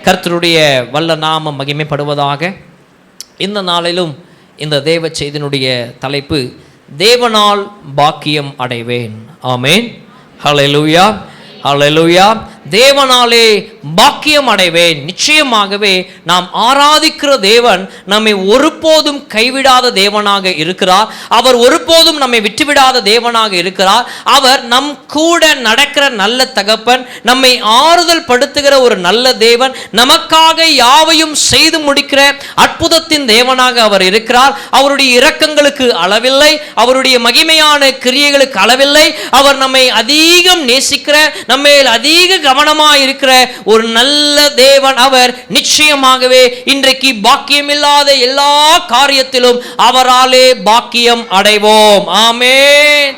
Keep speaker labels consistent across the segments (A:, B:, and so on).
A: கர்த்தருடைய வல்ல நாமம் மகிமைப்படுவதாக. இந்த நாளிலும் இந்த தேவ செய்தியினுடைய தலைப்பு, தேவனால் பாக்கியம் அடைவேன். ஆமேன். ஹல்லேலூயா, ஹல்லேலூயா. தேவனாலே பாக்கியம் அடைவேன். நிச்சயமாகவே நாம் ஆராதிக்கிற தேவன் நம்மை ஒருபோதும் கைவிடாத தேவனாக இருக்கிறார். அவர் ஒருபோதும் நம்மை விட்டுவிடாத தேவனாக இருக்கிறார். அவர் நம் கூட நடக்கிற நல்ல தகப்பன், நம்மை ஆறுதல் படுத்துகிற ஒரு நல்ல தேவன், நமக்காக யாவையும் செய்து முடிக்கிற அற்புதத்தின் தேவனாக அவர் இருக்கிறார். அவருடைய இரக்கங்களுக்கு அளவில்லை, அவருடைய மகிமையான கிரியைகளுக்கு அளவில்லை. அவர் நம்மை அதிகம் நேசிக்கிற, நம்மேல் அதிக கவனமாக இருக்கிற ஒரு நல்ல தேவன் அவர். நிச்சயமாகவே இன்றைக்கு பாக்கியம் இல்லாத எல்லா காரியத்திலும் அவராலே பாக்கியம் அடைவோம். ஆமென்,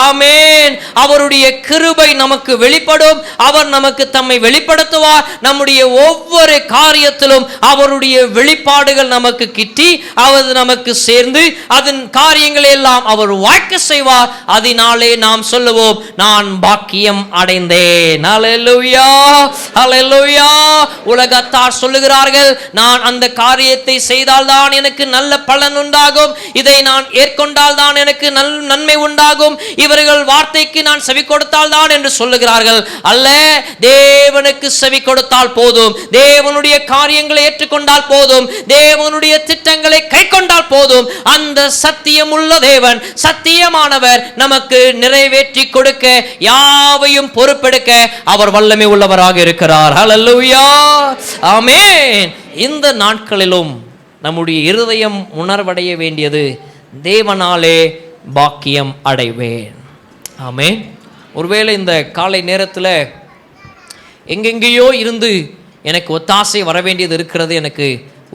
A: ஆமென். அவருடைய கிருபை நமக்கு வெளிப்படும். அவர் நமக்கு தம்மை வெளிப்படுத்துவார். நம்முடைய ஒவ்வொரு காரியத்திலும் அவருடைய வெளிப்பாடுகள் நமக்கு கிட்டி, அவர் நமக்கு சேர்ந்து அதன் காரியங்களை எல்லாம் அவர் வாய்க்க செய்வார். அதனாலே நாம் சொல்லுவோம், நான் பாக்கியம் அடைந்தேன். ஹல்லேலூயா, ஹல்லேலூயா. உலகத்தார் சொல்லுகிறார்கள், நான் அந்த காரியத்தை செய்தால் தான் எனக்கு நல்ல பலன் உண்டாகும், இதை நான் ஏற்கொண்டால் தான் எனக்கு நன்மை உண்டாகும், இவர்கள் வார்த்தைக்கு நான் செவி கொடுத்தால் தான் என்று சொல்லுகிறார்கள். அல்ல, தேவனுக்கு செவி கொடுத்தால் போதும், தேவனுடைய காரியங்களை ஏற்றுக்கொண்டால் போதும், தேவனுடைய திட்டங்களை கை கொண்டால் போதும். அந்த சத்தியமுள்ள தேவன், சத்தியமானவர் நமக்கு நிறைவேற்றி கொடுக்க, யாவையும் பொறுப்பெடுக்க அவர் வல்லமை உள்ளவராக இருக்கிறார். ஹல்லேலூயா, ஆமென். இந்த நாட்களிலும் நம்முடைய இருதயம் உணர்வடைய வேண்டியது, தேவனாலே பாக்கியம் அடைவேன். ஆமென். ஒருவேளை இந்த காலை நேரத்தில் எங்கெங்கேயோ இருந்து எனக்கு ஒத்தாசை வர வேண்டியது இருக்கிறது, எனக்கு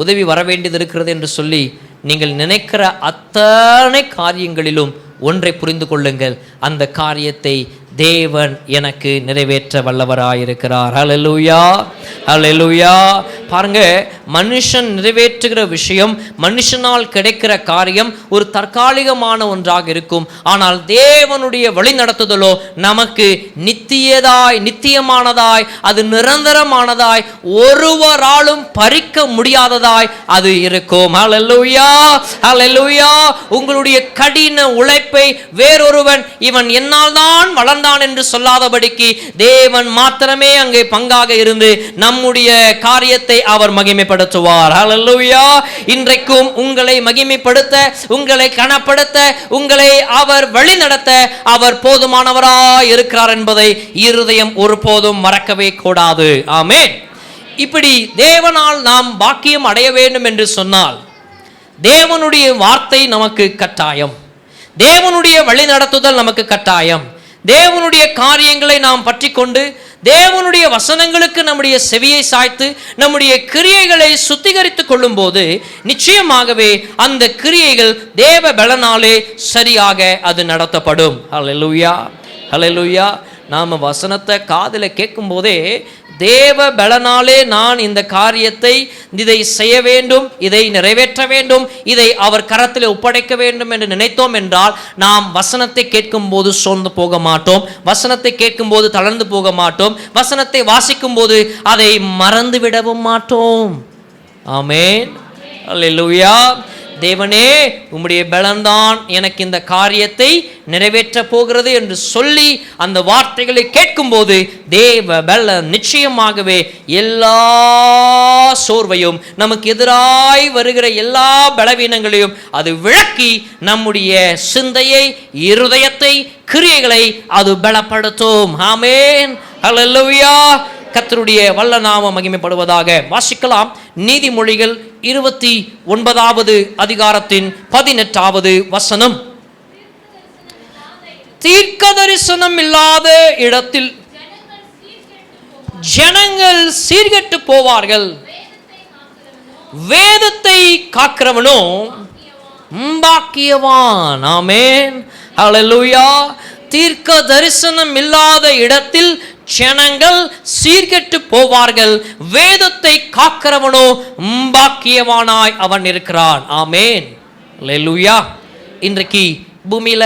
A: உதவி வர வேண்டியது இருக்கிறது என்று சொல்லி நீங்கள் நினைக்கிற அத்தனை காரியங்களிலும் ஒன்றை புரிந்து கொள்ளுங்கள், அந்த காரியத்தை தேவன் எனக்கு நிறைவேற்ற வல்லவராயிருக்கிறார். ஹல்லேலூயா, ஹல்லேலூயா. பாருங்க, மனுஷன் நிறைவேற்றுகிற விஷயம், மனுஷனால் கிடைக்கிற காரியம் ஒரு தற்காலிகமான ஒன்றாக இருக்கும். ஆனால் தேவனுடைய வழி நடத்துதலோ நமக்கு நித்தியமானதாய், அது நிரந்தரமானதாய், ஒருவராலும் பறிக்க முடியாததாய் அது இருக்கும். ஹல்லேலூயா, ஹல்லேலூயா. உங்களுடைய கடின உழைப்பை வேறொருவன் இவன் என்னால் தான் வளர்ந்தான் என்று சொல்லாதபடிக்கு தேவன் மாத்திரமே அங்கே பங்காக இருந்து நம்முடைய காரியத்தை அவர் மகிமைப்படுத்துவார். ஹல்லேலூயா. இன்றைக்கும் உங்களை மகிமைப்படுத்த, உங்களை கனப்படுத்த, உங்களை அவர் வழி நடத்த அவர் போதுமானவராய் இருக்கிறார் என்பதை இருதயம் ஒருபோதும் மறக்கவே கூடாது. ஆமென். இப்படி தேவனால் நாம் பாக்கியம் அடைய வேண்டும் என்று சொன்னால், தேவனுடைய வார்த்தை நமக்கு கட்டாயம், தேவனுடைய வழி நடத்துதல் நமக்கு கட்டாயம். தேவனுடைய காரியங்களை நாம் பற்றி கொண்டு, தேவனுடைய வசனங்களுக்கு நம்முடைய செவியை சாய்த்து, நம்முடைய கிரியைகளை சுத்திகரித்துக் கொள்ளும் போது நிச்சயமாகவே அந்த கிரியைகள் தேவ பலனாலே சரியாக அது நடத்தப்படும். ஹல்லேலூயா, ஹல்லேலூயா. நாம் வசனத்தை காதில் கேட்கும் போதே தேவ பலனாலே நான் இந்த காரியத்தை, இதை செய்ய வேண்டும், இதை நிறைவேற்ற வேண்டும், இதை அவர் கரத்தில் ஒப்படைக்க வேண்டும் என்று நினைத்தோம் என்றால் நாம் வசனத்தை கேட்கும் போது சோர்ந்து போக மாட்டோம், வசனத்தை கேட்கும் போது தளர்ந்து போக மாட்டோம், வசனத்தை வாசிக்கும் போது அதை மறந்து விடவும் மாட்டோம். ஆமென், அல்லேலூயா. தேவனே, உம்முடைய பலன்தான் எனக்கு இந்த காரியத்தை நிறைவேற்ற போகிறது என்று சொல்லி அந்த வார்த்தைகளை கேட்கும் போது தேவ பலன் நிச்சயமாகவே எல்லா சோர்வையும், நமக்கு எதிராய் வருகிற எல்லா பலவீனங்களையும் அது விளக்கி நம்முடைய சிந்தையை, இருதயத்தை, கிரியைகளை அது பலப்படுத்தும். ஆமென், ஹல்லேலூயா. கர்த்தருடைய வல்ல நாமம் மகிமைப்படுவதாக. வாசிக்கலாம், நீதிமொழிகள் 29வது அதிகாரத்தின் 18வது வசனம். தீர்க்க தரிசனம் இல்லாத இடத்தில் ஜனங்கள் சீர்கெட்டு போவார்கள், வேதத்தை காக்கிறவனோ பாக்கியவான். ஆமென், ஹல்லேலூயா. தீர்க்க தரிசனம் இல்லாத இடத்தில் ஜனங்கள் சீர்கெட்டு போவார்கள், வேதத்தை காக்கிறவனோ பாக்கியவானாய் அவன் இருக்கிறான். ஆமென், அல்லேலூயா. இன்றைக்கு பூமியில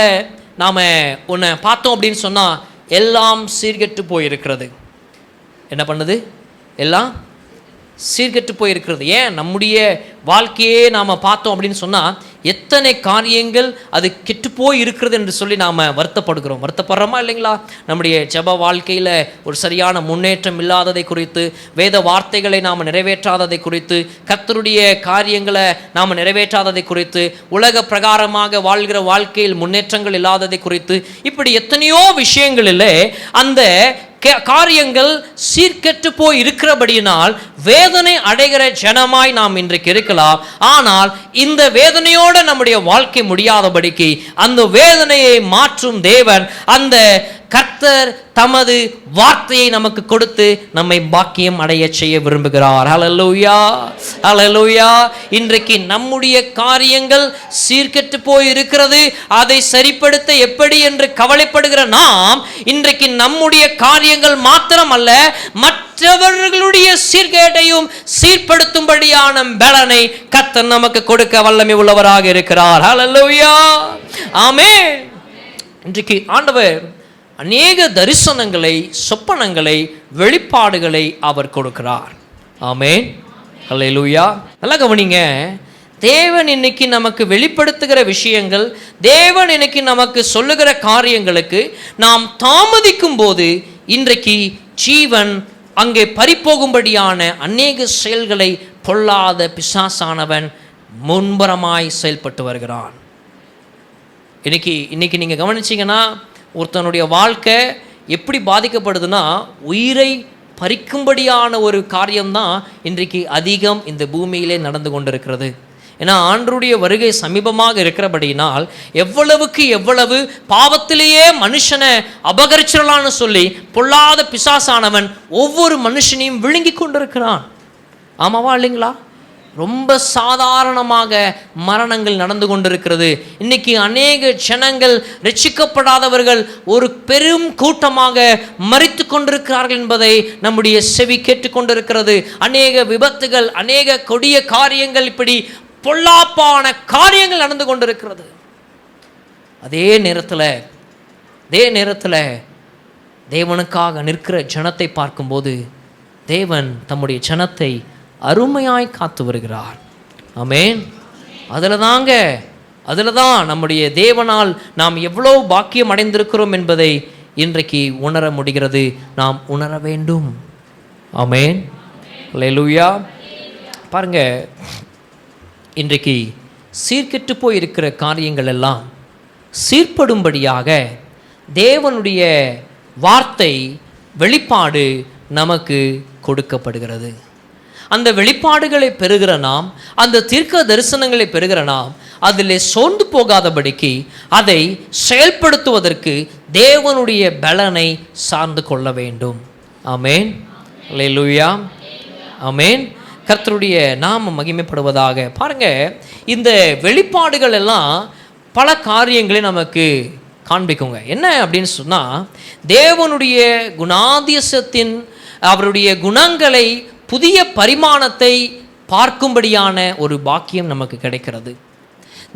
A: நாம ஒன்று பார்த்தோம் அப்படின்னு சொன்னா, எல்லாம் சீர்கெட்டு போயிருக்கிறது. என்ன பண்ணுது? எல்லாம் சீர்கெட்டு போயிருக்கிறது. ஏன் நம்முடைய வாழ்க்கையே நாம் பார்த்தோம் அப்படின்னு சொன்னால் எத்தனை காரியங்கள் அது கெட்டு போய் இருக்கிறது என்று சொல்லி நாம் வருத்தப்படுறோமா இல்லைங்களா? நம்முடைய ஜெப வாழ்க்கையில் ஒரு சரியான முன்னேற்றம் இல்லாததை குறித்து, வேத வார்த்தைகளை நாம் நிறைவேற்றாததை குறித்து, கர்த்தருடைய காரியங்களை நாம் நிறைவேற்றாததை குறித்து, உலக பிரகாரமாக வாழ்கிற வாழ்க்கையில் முன்னேற்றங்கள் இல்லாததை குறித்து, இப்படி எத்தனையோ விஷயங்களிலே அந்த காரியங்கள் சீர்கெட்டு போய் இருக்கிறபடியினால் வேதனை அடைகிற ஜனமாய் நாம் இன்றைக்கு இருக்கலாம். ஆனால் இந்த வேதனையோடு நம்முடைய வாழ்க்கை முடியாதபடிக்கு அந்த வேதனையை மாற்றும் தேவன், அந்த கர்த்தர் தமது வார்த்தையை நமக்கு கொடுத்து நம்மை பாக்கியம் அடைய செய்ய விரும்புகிறார். ஹல்லேலூயா, ஹல்லேலூயா. இன்றைக்கு நம்முடைய காரியங்கள் சீர்கெட்டு போய் இருக்கிறது, அதை சரிப்படுத்த எப்படி என்று கவலைப்படுகிற நாம், இன்றைக்கு நம்முடைய காரியங்கள் மாத்திரமல்ல மற்றவர்களுடைய சீர்கேட்டையும் சீர்படுத்தும்படியான பலனை கர்த்தர் நமக்கு கொடுக்க வல்லமை உள்ளவராக இருக்கிறார். ஹல்லேலூயா, ஆமென். இன்றைக்கு ஆண்டவர் அநேக தரிசனங்களை, சொப்பனங்களை, வெளிப்பாடுகளை அவர் கொடுக்கிறார். ஆமென், ஹல்லேலூயா. நல்லா கவனிங்க. தேவன் இன்னைக்கு நமக்கு வெளிப்படுத்துகிற விஷயங்கள், தேவன் இன்னைக்கு நமக்கு சொல்லுகிற காரியங்களுக்கு நாம் தாமதிக்கும் போது இன்றைக்கு ஜீவன் அங்கே பறிப்போகும்படியான அநேக செயல்களை பொல்லாத பிசாசானவன் முன்பரமாய் செயல்பட்டு வருகிறான். இன்னைக்கு நீங்கள் கவனிச்சிங்கன்னா ஒருத்தனுடைய வாழ்க்கை எப்படி பாதிக்கப்படுதுன்னா, உயிரை பறிக்கும்படியான ஒரு காரியம்தான் இன்றைக்கு அதிகம் இந்த பூமியிலே நடந்து கொண்டிருக்கிறது. ஏன்னா ஆண்டவருடைய வருகை சமீபமாக இருக்கிறபடியினால் எவ்வளவுக்கு எவ்வளவு பாவத்திலேயே மனுஷனை அபகரிச்சிடலான்னு சொல்லி பொல்லாத பிசாசானவன் ஒவ்வொரு மனுஷனையும் விழுங்கி கொண்டிருக்கிறான். ஆமாவா இல்லைங்களா? ரொம்ப சாதாரணமாக மரணங்கள் நடந்து கொண்டிருக்கிறது. இன்னைக்கு அநேக ஜனங்கள், ரட்சிக்கப்படாதவர்கள் ஒரு பெரும் கூட்டமாக மரித்து கொண்டிருக்கிறார்கள் என்பதை நம்முடைய செவி கேட்டுக்கொண்டிருக்கிறது. அநேக விபத்துகள், அநேக கொடிய காரியங்கள், இப்படி பொல்லாப்பான காரியங்கள் நடந்து கொண்டிருக்கிறது. அதே நேரத்தில் தேவனுக்காக நிற்கிற ஜனத்தை பார்க்கும்போது தேவன் தம்முடைய ஜனத்தை அருமையாய் காத்து வருகிறார். ஆமென். அதில் தான் நம்முடைய தேவனால் நாம் எவ்வளோ பாக்கியம் அடைந்திருக்கிறோம் என்பதை இன்றைக்கு உணர முடிகிறது. நாம் உணர வேண்டும். ஆமென், ஹல்லேலூயா. பாருங்க, இன்றைக்கு சீர்கெட்டு போய் இருக்கிற காரியங்கள் எல்லாம் சீர்படும்படியாக தேவனுடைய வார்த்தை, வெளிப்பாடு நமக்கு கொடுக்கப்படுகிறது. அந்த வெளிப்பாடுகளை பெறுகிற நாம், அந்த தீர்க்க தரிசனங்களை பெறுகிற நாம் அதில் சோர்ந்து போகாதபடிக்கு அதை செயல்படுத்துவதற்கு தேவனுடைய பலனை சார்ந்து கொள்ள வேண்டும். ஆமென், அல்லேலூயா, ஆமென். கர்த்தருடைய நாமம் மகிமைப்படுவதாக. பாருங்க, இந்த வெளிப்பாடுகள் எல்லாம் பல காரியங்களை நமக்கு காண்பிக்குங்க. என்ன அப்படின்னு சொன்னால், தேவனுடைய குணாதிசயத்தின், அவருடைய குணங்களை, புதிய பரிமாணத்தை பார்க்கும்படியான ஒரு பாக்கியம் நமக்கு கிடைக்கிறது.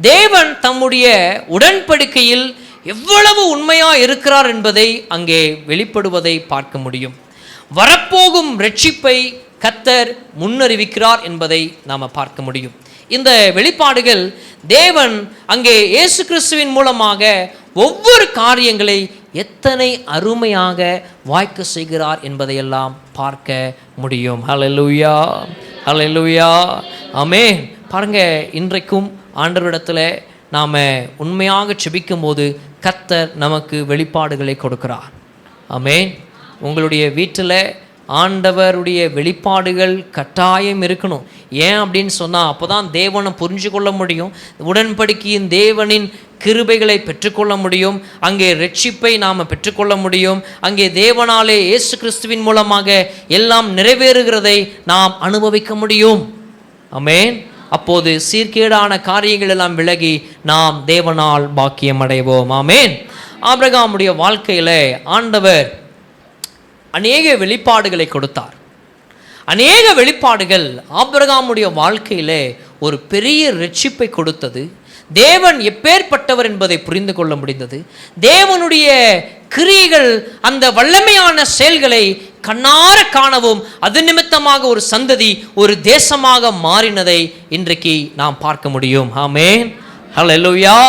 A: தேவன் தம்முடைய உடன்படிக்கையில் எவ்வளவு உண்மையாக இருக்கிறார் என்பதை அங்கே வெளிப்படுவதை பார்க்க முடியும். வரப்போகும் ரட்சிப்பை கர்த்தர் முன்னறிவிக்கிறார் என்பதை நாம் பார்க்க முடியும். இந்த வெளிப்பாடுகள் தேவன் அங்கே இயேசு கிறிஸ்துவின் மூலமாக ஒவ்வொரு காரியங்களை எத்தனை அருமையாக வாய்க்க செய்கிறார் என்பதையெல்லாம் பார்க்க முடியும். ஹல்லேலூயா, ஹல்லேலூயா, ஆமென். பாருங்க, இன்றைக்கும் ஆண்டவரிடத்தில் நாம் உண்மையாக செபிக்கும் போது கர்த்தர் நமக்கு வெளிப்பாடுகளை கொடுக்கிறார். ஆமென். உங்களுடைய வீட்டில் ஆண்டவருடைய வெளிப்பாடுகள் கட்டாயம் இருக்கணும். ஏன் அப்படின்னு சொன்னால், அப்போ தான் தேவனை புரிஞ்சு கொள்ள முடியும், உடன்படிக்கையின் தேவனின் கிருபைகளை பெற்றுக்கொள்ள முடியும், அங்கே ரட்சிப்பை நாம் பெற்றுக்கொள்ள முடியும், அங்கே தேவனாலே இயேசு கிறிஸ்துவின் மூலமாக எல்லாம் நிறைவேறுகிறதை நாம் அனுபவிக்க முடியும். ஆமென். அப்போது சீர்கேடான காரியங்கள் எல்லாம் விலகி நாம் தேவனால் பாக்கியம் அடைவோம். ஆமென். ஆபிரகாமுடைய வாழ்க்கையில் ஆண்டவர் அநேக வெளிப்பாடுகளை கொடுத்தார். அநேக வெளிப்பாடுகள் ஆபிரகாமுடைய வாழ்க்கையிலே ஒரு பெரிய ரட்சிப்பை கொடுத்தது. தேவன் எப்பேற்பட்டவர் என்பதை புரிந்து கொள்ள முடிந்தது. தேவனுடைய கிரியைகள், அந்த வல்லமையான செயல்களை கண்ணார காணவும் அது நிமித்தமாக ஒரு சந்ததி ஒரு தேசமாக மாறினதை இன்றைக்கு நாம் பார்க்க முடியும். ஆமென். ஹல்லேலூயா.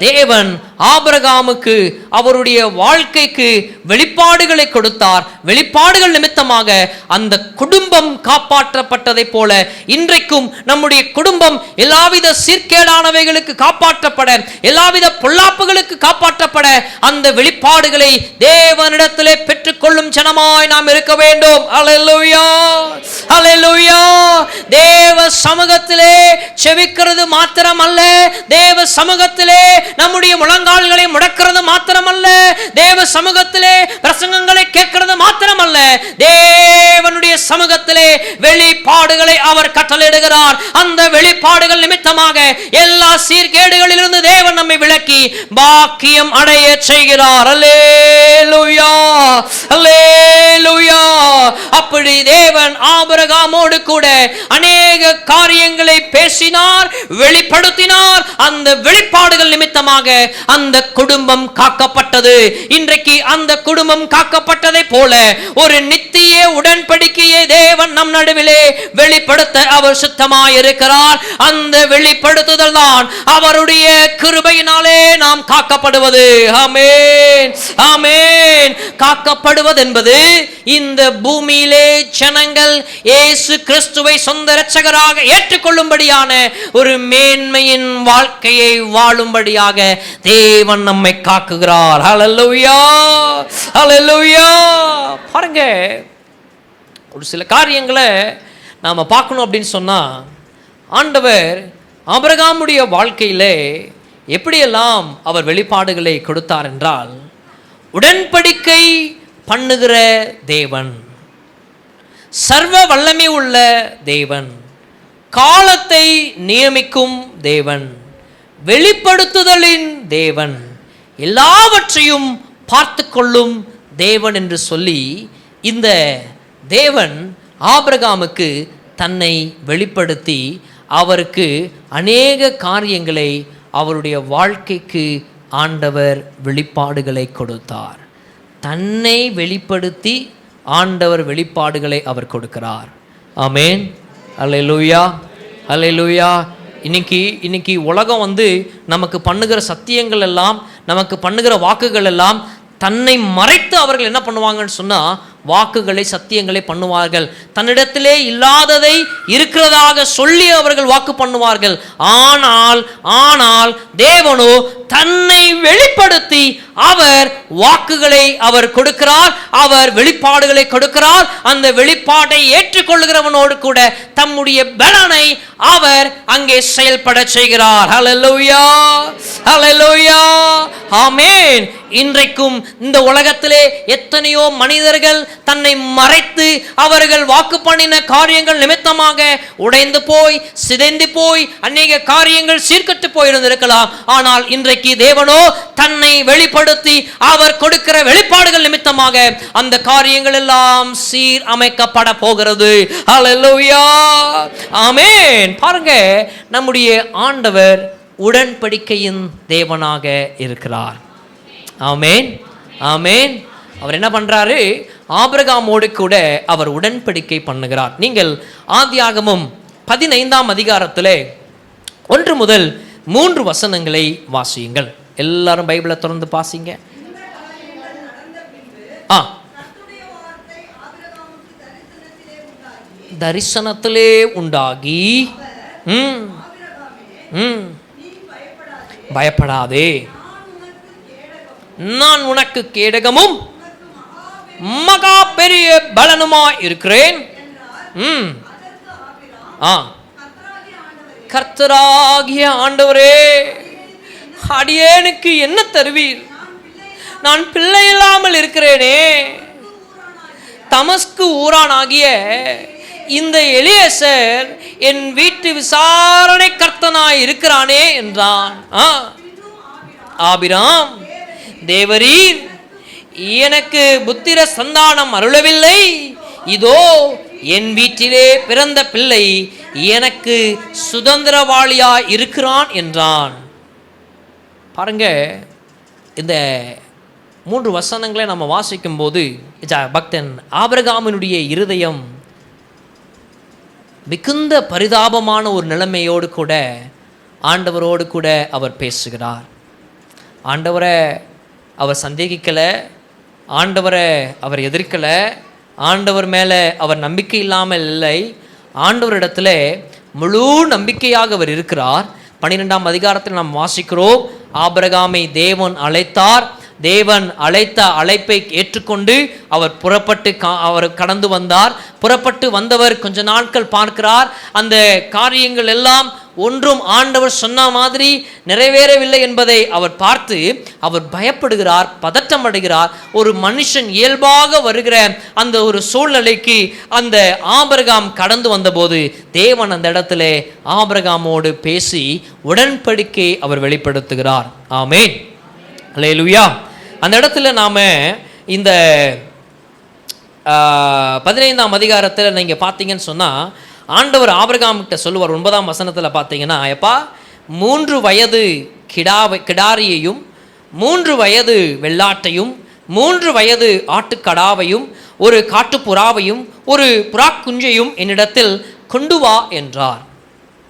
A: தேவன் ஆபிரகாமுக்கு அவருடைய வாழ்க்கைக்கு வெளிப்பாடுகளை கொடுத்தார். வெளிப்பாடுகள் நிமித்தமாக அந்த குடும்பம் காப்பாற்றப்பட்டதை போல இன்றைக்கும் நம்முடைய குடும்பம் எல்லாவித சீர்கேடானவைகளுக்கு காப்பாற்றப்பட, எல்லாவித பொல்லாப்புகளுக்கு காப்பாற்றப்பட அந்த வெளிப்பாடுகளை தேவனிடத்திலே பெற்றுக்கொள்ளும் ஜனமாய் நாம் இருக்க வேண்டும். அல்லேலூயா, அல்லேலூயா. தேவ சமூகத்திலே செவிக்கிறது மாத்திரமல்ல, தேவ சமூகத்திலே நம்முடைய முழங்கால்களை முடக்கிறது மாத்திரமல்ல, தேவ சமூகத்திலே பிரசங்கங்களை கேட்கிறது மாத்திரமல்ல, தேவனுடைய சமூகத்திலே வெளிப்பாடுகளை அவர் கட்டளையிடுகிறார். அந்த வெளிப்பாடுகள் நிமித்தமாக எல்லா சீர்கேடுகளிலிருந்து தேவன் நம்மை விலக்கி பாக்கியம் அடைய செய்கிறார். அல்லேலூயா, அல்லேலூயா. அப்படி தேவன் ஆபிரகாமோடு கூட அநேக காரியங்களை பேசினார், வெளிப்படுத்தினார். அந்த வெளிப்பாடுகள் நிமித்தமாக அந்த குடும்பம் காக்கப்பட்டது. இன்றைக்கு அந்த குடும்பம் காக்கப்பட்டதை போல ஒரு நித்திய உடன்படிக்கையை தேவன் நம் நடுவிலே வெளிப்படுத்த அவர் சுத்தமாய் இருக்கிறார். அந்த வெளிப்படுத்துதல் தான் அவருடைய கிருபையினாலே நாம் காக்கப்படுவது. ஆமென், ஆமென். காக்கப்படுவது என்பது இந்த பூமியிலே ஜனங்கள் இயேசு கிறிஸ்துவை சொந்த இரட்சகராக ஏற்றுக்கொள்ளும்படியான ஒரு மேன்மையின் வாழ்க்கையை வாழும்படியாக தேவன் நம்மை காக்குகிறார். ஹல்லேலூயா, ஹல்லேலூயா. பாருங்க, ஒரு சில காரியங்களை நாம பார்க்கணும் அப்படின்னு சொன்னா, ஆண்டவர் ஆபிரகாமுடைய வாழ்க்கையிலே எப்படியெல்லாம் அவர் வெளிப்பாடுகளை கொடுத்தார் என்றால், உடன்படிக்கை பண்ணுகிற தேவன், சர்வ வல்லமை உள்ள தேவன், காலத்தை நியமிக்கும் தேவன், வெளிப்படுத்துதலின் தேவன், எல்லாவற்றையும் பார்த்து கொள்ளும் தேவன் என்று சொல்லி இந்த தேவன் ஆபிரகாமுக்கு தன்னை வெளிப்படுத்தி அவருக்கு அநேக காரியங்களை அவருடைய வாழ்க்கைக்கு ஆண்டவர் வெளிப்பாடுகளை கொடுத்தார். தன்னை வெளிப்படுத்தி ஆண்டவர் வெளிப்பாடுகளை அவர் கொடுக்கிறார். ஆமென், அல்லேலூயா, அல்லேலூயா. இன்னைக்கு உலகம் நமக்கு பண்ணுகிற சத்தியங்கள் எல்லாம், நமக்கு பண்ணுகிற வாக்குகள் எல்லாம் தன்னை மறைத்து அவர்கள் என்ன பண்ணுவாங்கன்னு சொன்னா, வாக்குகளை சத்தியங்களை பண்ணுவார்கள். தன்னிடத்திலே இல்லாததை இருக்கிறதாக சொல்லி அவர்கள் வாக்கு பண்ணுவார்கள். ஆனால் தேவனோ தன்னை வெளிப்படுத்தி அவர் வாக்குகளை அவர் கொடுக்கிறார், அவர் வெளிப்பாடுகளை கொடுக்கிறார். அந்த வெளிப்பாட்டை ஏற்றுக்கொள்கிறவனோடு கூட தம்முடைய பலனை அவர் அங்கே செயல்பட செய்கிறார். ஹல்லேலூயா, ஹல்லேலூயா, ஆமென். இன்றைக்கும் இந்த உலகத்திலே எத்தனையோ மனிதர்கள் தன்னை மறைத்து அவர்கள் வாக்கு பண்ணின காரியங்கள் நிமித்தமாக உடைந்து போய் சிதைந்து போய் அநேக காரியங்கள் சீர்கட்டு போயிருந்திருக்கலாம். ஆனால் இன்றைக்கு தேவனோ தன்னை வெளிப்படுத்தி அவர் கொடுக்கிற வெளிப்பாடுகள் நிமித்தமாக அந்த காரியங்கள் எல்லாம் சீர் அமைக்கப்பட போகிறது. ஹல்லேலூயா, ஆமென். பாருங்க, நம்முடைய ஆண்டவர் உடன்படிக்கையின் தேவனாக இருக்கிறார். ஆமென், ஆமென். அவர் என்ன பண்றாரு? ஆபிரகாமோடு கூட அவர் உடன்படிக்கை பண்ணுகிறார். நீங்கள் ஆதியாகமம் 15ஆம் அதிகாரத்திலே 1 முதல் 3 வசனங்களை வாசியுங்கள். எல்லாரும் பைபிளை திறந்து வாசிங்க. தரிசனத்திலே உண்டாகி பயப்படாதே, நான் உனக்கு கேடகமும் மகா பெரிய பலனுமாய் இருக்கிறேன். கர்த்தராகிய ஆண்டவரே, அடியேனுக்கு என்ன தருவீர்? நான் பிள்ளை இல்லாமல் இருக்கிறேனே. தமஸ்கு ஊரானாகிய இந்த எலியேசர் என் வீட்டு விசாரணை கர்த்தனாய் இருக்கிறானே என்றான். ஆபிராம், தேவரீர் எனக்கு புத்திர சந்தானம் அருளவில்லை, இதோ என் வீட்டிலே பிறந்த பிள்ளை எனக்கு சுதந்திரவாளியாய் இருக்கிறான் என்றான். பாருங்க, இந்த 3 வசனங்களை நம்ம வாசிக்கும் போது பக்தன் ஆபிரகாமினுடைய இருதயம் மிகுந்த பரிதாபமான ஒரு நிலைமையோடு கூட ஆண்டவரோடு கூட அவர் பேசுகிறார். ஆண்டவரை அவர் சந்தேகிக்கலை, ஆண்டவரை அவர் எதிர்க்கலை, ஆண்டவர் மேலே அவர் நம்பிக்கை இல்லாமல் இல்லை. ஆண்டவரிடத்துல முழு நம்பிக்கையாக அவர் இருக்கிறார். 12ஆம் அதிகாரத்தில் நாம் வாசிக்கிறோம், ஆபிரகாமை தேவன் அழைத்தார். தேவன் அழைத்த அழைப்பை ஏற்றுக்கொண்டு அவர் புறப்பட்டு அவர் கடந்து வந்தார். புறப்பட்டு வந்தவர் கொஞ்ச நாட்கள் பார்க்கிறார். அந்த காரியங்கள் எல்லாம் ஒன்றும் ஆண்டவர் சொன்ன மாதிரி நிறைவேறவில்லை என்பதை அவர் பார்த்து அவர் பயப்படுகிறார், பதட்டம் அடைகிறார். ஒரு மனுஷன் இயல்பாக வருகிற அந்த ஒரு சூழ்நிலைக்கு அந்த ஆபிரகாம் கடந்து வந்தபோது தேவன் அந்த இடத்துல ஆபிரகாமோடு பேசி உடன்படிக்கை அவர் வெளிப்படுத்துகிறார். ஆமென், அல்லேலூயா. அந்த இடத்துல நாம இந்த 15ஆம் அதிகாரத்தில் நீங்கள் பார்த்தீங்கன்னு சொன்னால் ஆண்டவர் ஆபிரகாம் கிட்ட சொல்லுவார். 9ஆம் வசனத்தில் பார்த்தீங்கன்னா, எப்பா 3 வயது கிடாரியையும் 3 வயது வெள்ளாட்டையும் 3 வயது ஆட்டுக்கடாவையும் ஒரு காட்டுப்புறாவையும் ஒரு புறா குஞ்சையும் என்னிடத்தில் கொண்டு வா என்றார்.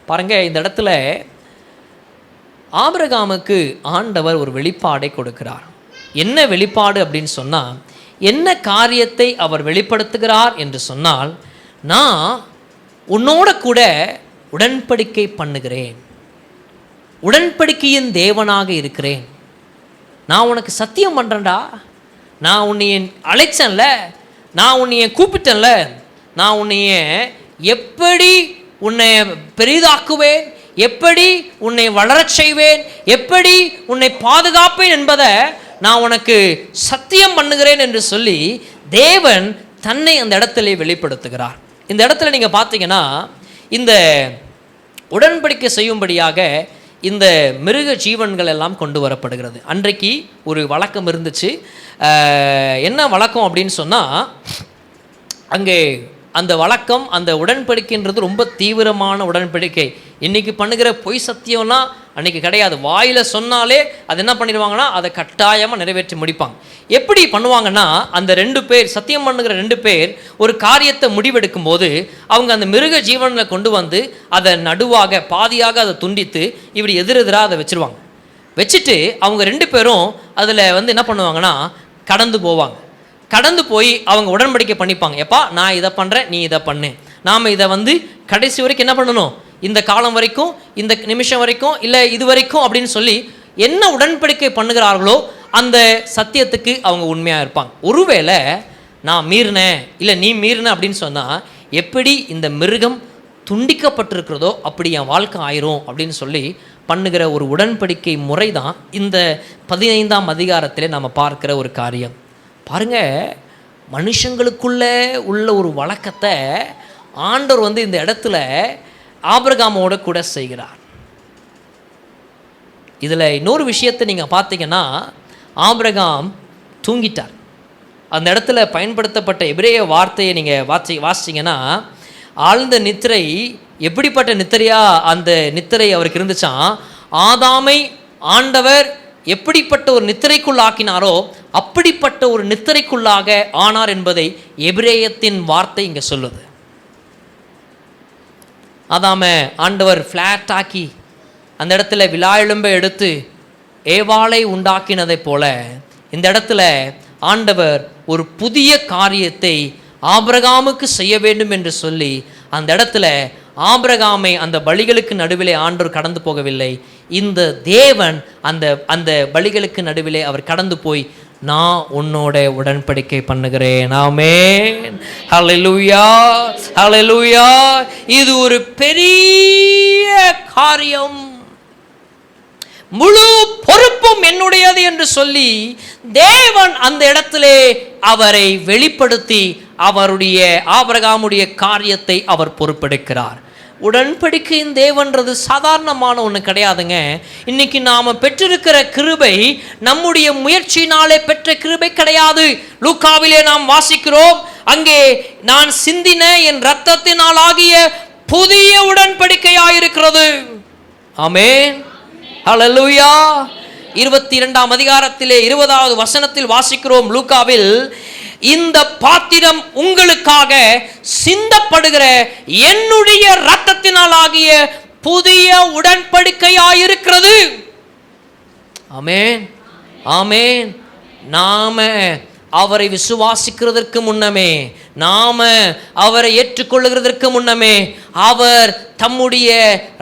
A: பாருங்க, இந்த இடத்துல ஆபிரகாமுக்கு ஆண்டவர் ஒரு வெளிப்பாடை கொடுக்கிறார். என்ன வெளிப்பாடு அப்படின்னு சொன்னால், என்ன காரியத்தை அவர் வெளிப்படுத்துகிறார் என்று சொன்னால், நான் உன்னோட கூட உடன்படிக்கை பண்ணுகிறேன், உடன்படிக்கையின் தேவனாக இருக்கிறேன், நான் உனக்கு சத்தியம் பண்ணுறேன்டா, நான் உன்னைய அழைச்சேன்ல, நான் உன்னைய கூப்பிட்டேன்ல, நான் உன்னைய எப்படி உன்னை பெரிதாக்குவேன், எப்படி உன்னை வளரச் செய்வேன், எப்படி உன்னை பாதுகாப்பேன் என்பதை நான் உனக்கு சத்தியம் பண்ணுகிறேன் என்று சொல்லி தேவன் தன்னை அந்த இடத்துல வெளிப்படுத்துகிறார். இந்த இடத்துல நீங்கள் பார்த்தீங்கன்னா, இந்த உடன்படிக்கை செய்யும்படியாக இந்த மிருக ஜீவன்கள் எல்லாம் கொண்டு வரப்படுகிறது. அன்றைக்கு ஒரு வழக்கம் இருந்துச்சு. என்ன வழக்கம் அப்படின்னு சொன்னால், அங்கே அந்த வழக்கம், அந்த உடன்படிக்கைன்றது ரொம்ப தீவிரமான உடன்படிக்கை. இன்றைக்கி பண்ணுகிற பொய் சத்தியம்னா அன்றைக்கி கிடையாது. வாயில் சொன்னாலே அது என்ன பண்ணிடுவாங்கன்னா அதை கட்டாயமாக நிறைவேற்றி முடிப்பாங்க. எப்படி பண்ணுவாங்கன்னா, அந்த 2 பேர் சத்தியம் பண்ணுகிற 2 பேர் ஒரு காரியத்தை முடிவெடுக்கும் போது அவங்க அந்த மிருக ஜீவனில் கொண்டு வந்து அதை நடுவாக பாதியாக அதை துண்டித்து இப்படி எதிரெதிராக அதை வச்சுருவாங்க. வச்சுட்டு அவங்க 2 பேரும் அதில் என்ன பண்ணுவாங்கன்னா கடந்து போவாங்க. கடந்து போய் அவங்க உடன்படிக்கை பண்ணிப்பாங்க. எப்பா நான் இதை பண்ணுறேன், நீ இதை பண்ணு, நாம் இதை கடைசி வரைக்கும் என்ன பண்ணணும், இந்த காலம் வரைக்கும், இந்த நிமிஷம் வரைக்கும், இல்லை இது வரைக்கும் அப்படின்னு சொல்லி என்ன உடன்படிக்கை பண்ணுகிறார்களோ அந்த சத்தியத்துக்கு அவங்க உண்மையாக இருப்பாங்க. ஒருவேளை நான் மீறினேன், இல்லை நீ மீறின அப்படின்னு சொன்னால் எப்படி இந்த மிருகம் துண்டிக்கப்பட்டிருக்கிறதோ அப்படி என் வாழ்க்கை ஆயிரும் அப்படின்னு சொல்லி பண்ணுகிற ஒரு உடன்படிக்கை முறை தான் இந்த 15ஆம் அதிகாரத்திலே நம்ம பார்க்கிற ஒரு காரியம். பாருங்க, மனுஷங்களுக்குள்ளே உள்ள ஒரு வழக்கத்தை ஆண்டவர் இந்த இடத்துல ஆபிரகாமோட கூட செய்கிறார். இதில் இன்னொரு விஷயத்தை நீங்கள் பார்த்தீங்கன்னா, ஆபிரகாம் தூங்கிட்டார். அந்த இடத்துல பயன்படுத்தப்பட்ட எபிரேய வார்த்தையை நீங்கள் வாசிச்சிங்கன்னா, ஆழ்ந்த நித்திரை. எப்படிப்பட்ட நித்திரையா அந்த நித்திரை அவருக்கு இருந்துச்சான்? ஆதாமை ஆண்டவர் எப்படிப்பட்ட ஒரு நித்திரைக்குள் ஆக்கினாரோ அப்படிப்பட்ட ஒரு நித்திரைக்குள்ளாக ஆனார் என்பதை எபிரேயத்தின் வார்த்தை இங்கே சொல்லுது. ஆதாம ஆண்டவர் ஃப்ளாட் ஆக்கி அந்த இடத்துல விலா எலும்பை எடுத்து ஏவாளை உண்டாக்கினதை போல இந்த இடத்துல ஆண்டவர் ஒரு புதிய காரியத்தை ஆபிரகாமுக்கு செய்ய வேண்டும் என்று சொல்லி அந்த இடத்துல ஆபிரகாமை அந்த பலிகளுக்கு நடுவிலே ஆண்டவர் கடந்து போகவில்லை. இந்த தேவன் அந்த பலிகளுக்கு நடுவிலே அவர் கடந்து போய், நான் உன்னோட உடன்படிக்கை பண்ணுகிறேன். ஆமென், ஹல்லேலூயா, ஹல்லேலூயா. இது ஒரு பெரிய காரியம். முழு பொறுப்பும் என்னுடையது என்று சொல்லி தேவன் அந்த இடத்திலே அவரை வெளிப்படுத்தி அவருடைய ஆபிரகாமுடைய காரியத்தை அவர் பொறுப்பெடுக்கிறார். உடன்படிக்கையின் தேவன்றது சாதாரணமான ஒன்று கிடையாதுங்க. இன்னைக்கு நாம் பெற்றிருக்கிற கிருபை நம்முடைய முயற்சியினாலே பெற்ற கிருபை கிடையாது. லூக்காவிலே நாம் வாசிக்கிறோம், அங்கே நான் சிந்தின என் இரத்தத்தினால் ஆகிய புதிய உடன்படிக்கையாயிருக்கிறது. ஆமென், ஹல்லேலூயா. 22ஆம் அதிகாரத்திலே 20வது வசனத்தில் வாசிக்கிறோம். லூக்காவில், இந்த பாத்திரம் உங்களுக்காக சிந்தப்படுகிற என்னுடைய இரத்தத்தினால் ஆகிய புதிய உடன்படிக்கையாயிருக்கிறது. ஆமென், ஆமென். நாம அவரை விசுவாசிக்கிறதற்கு முன்னமே, நாம அவரை ஏற்றுக்கொள்ளுகிறதற்கு முன்னமே, அவர் தம்முடைய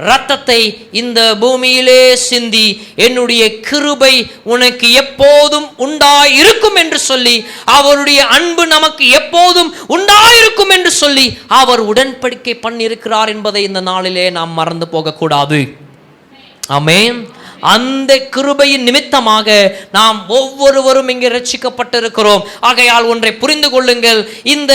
A: இரத்தத்தை இந்த பூமியிலே சிந்தி என்னுடைய கிருபை உனக்கு எப்போதும் உண்டாயிருக்கும் என்று சொல்லி, அவருடைய அன்பு நமக்கு எப்போதும் உண்டாயிருக்கும் என்று சொல்லி அவர் உடன்படிக்கை பண்ணியிருக்கிறார் என்பதை இந்த நாளிலே நாம் மறந்து போகக்கூடாது. ஆமென். அந்த கிருபையின் நிமித்தமாக நாம் ஒவ்வொருவரும் இங்கே ரட்சிக்கப்பட்டிருக்கிறோம். ஆகையால் ஒன்றை புரிந்து கொள்ளுங்கள், இந்த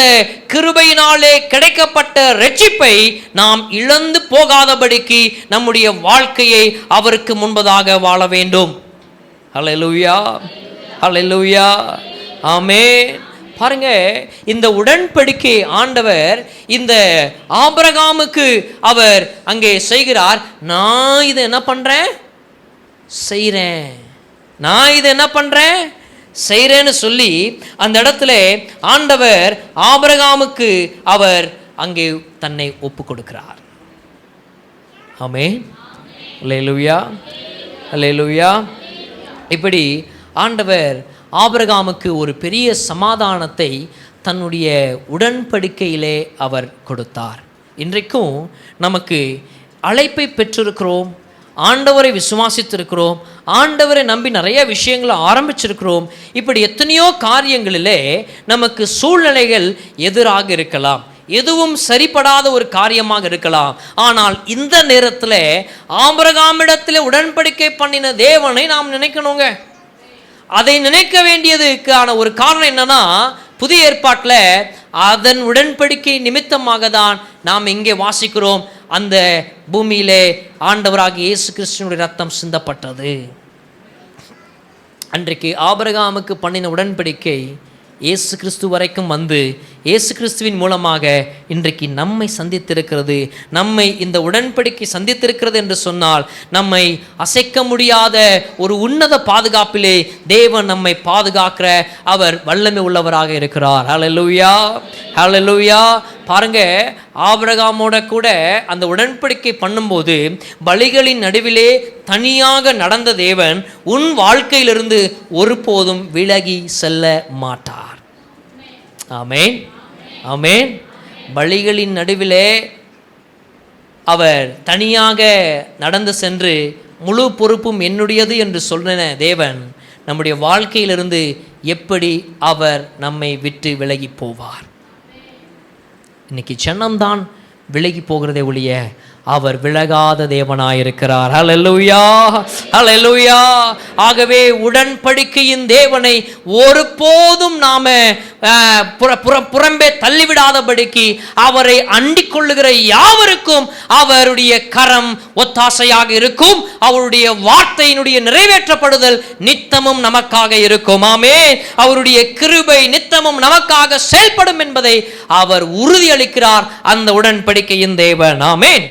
A: கிருபையினாலே கிடைக்கப்பட்ட ரட்சிப்பை நாம் இழந்து போகாதபடிக்கு நம்முடைய வாழ்க்கையை அவருக்கு முன்பதாக வாழ வேண்டும். ஹல்லேலூயா, ஹல்லேலூயா, ஆமென். பாருங்க, இந்த உடன்படிக்கை ஆண்டவர் இந்த ஆபிரகாமுக்கு அவர் அங்கே செய்கிறார். நான் இதை என்ன பண்றேன், செய்கிறேன், நான் இதை என்ன பண்றேன், செய்கிறேன்னு சொல்லி அந்த இடத்துல ஆண்டவர் ஆபிரகாமுக்கு அவர் அங்கே தன்னை ஒப்பு கொடுக்கிறார். ஆமென், அல்லேலூயா, அல்லேலூயா. இப்படி ஆண்டவர் ஆபிரகாமுக்கு ஒரு பெரிய சமாதானத்தை தன்னுடைய உடன்படிக்கையிலே அவர் கொடுத்தார். இன்றைக்கும் நமக்கு அழைப்பை பெற்றிருக்கிறோம், ஆண்டவரை விசுவாசித்திருக்கிறோம், ஆண்டவரை நம்பி நிறைய விஷயங்களை ஆரம்பிச்சிருக்கிறோம். இப்படி எத்தனையோ காரியங்களிலே நமக்கு சூழ்நிலைகள் எதிராக இருக்கலாம், எதுவும் சரிப்படாத ஒரு காரியமாக இருக்கலாம். ஆனால் இந்த நேரத்தில் ஆபிரகாமிடத்தில் உடன்படிக்கை பண்ணின தேவனை நாம் நினைக்கணுங்க. அதை நினைக்க வேண்டியதுக்கான ஒரு காரணம் என்னன்னா, புதிய ஏற்பாட்டில் அதன் உடன்படிக்கை நிமித்தமாக தான் நாம் இங்கே வாசிக்கிறோம், அந்த பூமியிலே ஆண்டவராகிய இயேசு கிறிஸ்துவினுடைய ரத்தம் சிந்தப்பட்டது. அன்றைக்கு ஆபிரகாமுக்கு பண்ணின உடன்படிக்கை இயேசு கிறிஸ்து வரைக்கும் வந்து இயேசு கிறிஸ்துவின் மூலமாக இன்றைக்கு நம்மை சந்தித்திருக்கிறது. நம்மை இந்த உடன்படிக்கை சந்தித்திருக்கிறது என்று சொன்னால், நம்மை அசைக்க முடியாத ஒரு உன்னத பாதுகாப்பிலே தேவன் நம்மை பாதுகாக்கிற அவர் வல்லமை உள்ளவராக இருக்கிறார். ஹல்லேலூயா, ஹல்லேலூயா. பாருங்க, ஆபிரகாமோட கூட அந்த உடன்படிக்கை பண்ணும்போது பலிகளின் நடுவிலே தனியாக நடந்த தேவன் உன் வாழ்க்கையிலிருந்து ஒருபோதும் விலகி செல்ல மாட்டார். ஆமென், ஆமென். பலிகளின் நடுவிலே அவர் தனியாக நடந்து சென்று முழு பொறுப்பும் என்னுடையது என்று சொன்ன தேவன் நம்முடைய வாழ்க்கையிலிருந்து எப்படி அவர் நம்மை விட்டு விலகி போவார்? இன்னைக்கு ஜனம்தான் விலகி போகிறதே ஒழிய அவர் விலகாத தேவனாயிருக்கிறார். ஹல்லேலூயா, ஹல்லேலூயா. ஆகவே உடன்படிக்கையின் தேவனை ஒருபோதும் நாம புறம்பே தள்ளிவிடாதபடிக்கு அவரை அண்டிக் கொள்ளுகிற யாவருக்கும் அவருடைய கரம் ஒத்தாசையாக இருக்கும். அவருடைய வார்த்தையினுடைய நிறைவேற்றப்படுதல் நித்தமும் நமக்காக இருக்கும். ஆமென். அவருடைய கிருபை நித்தமும் நமக்காக செயல்படும் என்பதை அவர் உறுதியளிக்கிறார், அந்த உடன்படிக்கையின் தேவன். ஆமென்.